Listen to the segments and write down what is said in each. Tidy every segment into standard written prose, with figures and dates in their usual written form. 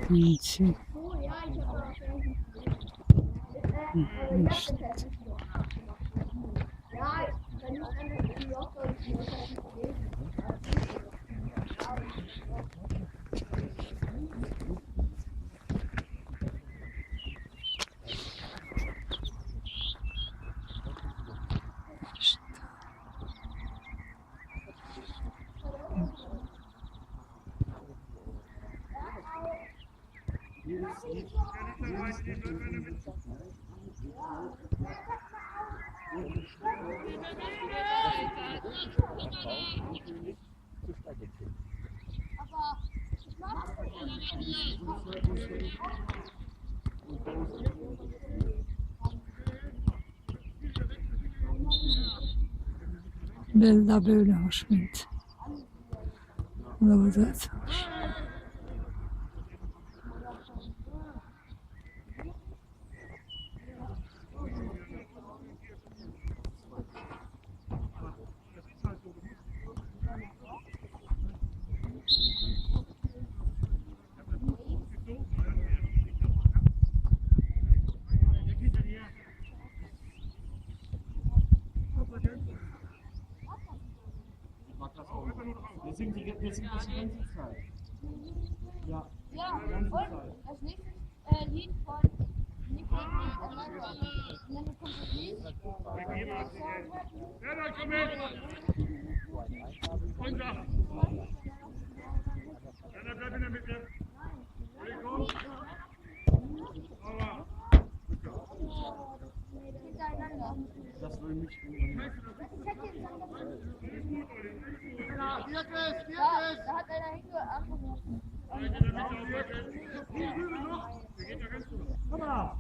Nici. Niște. Bella böyle hoş mint. Lavada atılmış. Wir singen die ganze Zeit. Ja, Ja, die ganze und Zeit. als nächstes Lied von Nick und dann kommt das Lied. Ja, dann komm mit! Und da! Ja, dann bleib in der Mitte. Komm! Aber! Hintereinander. Das will mich Da hat einer hingerufen. In der Mitte aufwärts. Wir gehen da ganz gut. Komm mal!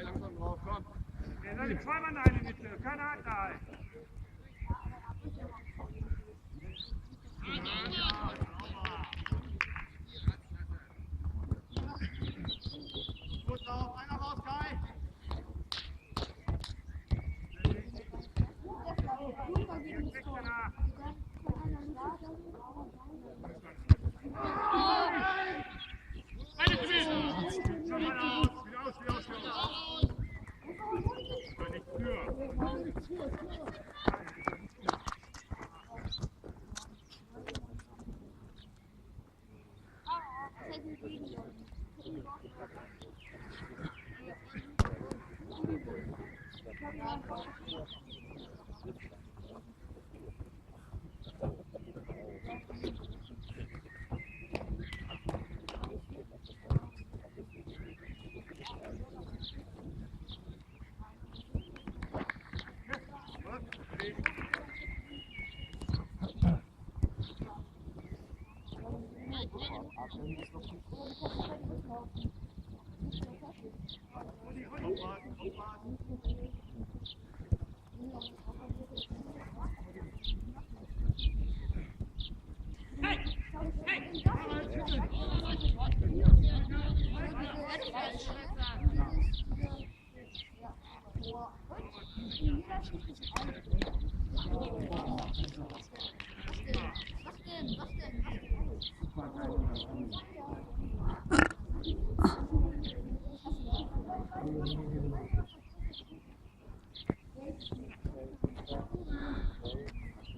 Langsam drauf, komm. Wir sind zweimal in die Mitte, keiner hat da. Gut drauf, einer raus, Kai. Jetzt kriegt er nach. Eine gewesen. Schau mal aus, wieder aus, wieder aus, wieder aus. Das war nicht für.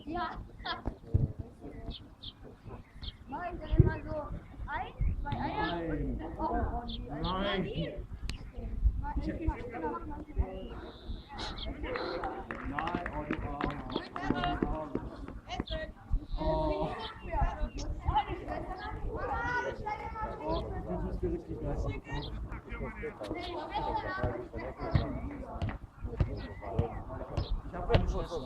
Ja. Mach ich dann immer so ein, zwei Eier und dann Nein! Mach ich Nein, oh die Arme. Ich habe eine Schwester. Ich habe eine Schwester.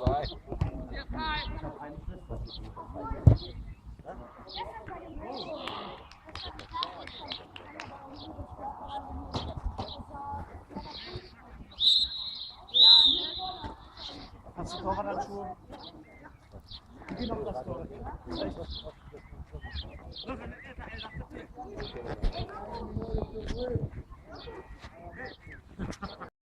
Hast du Torwarthandschuhe? Ich bin auf das Tor. Echt?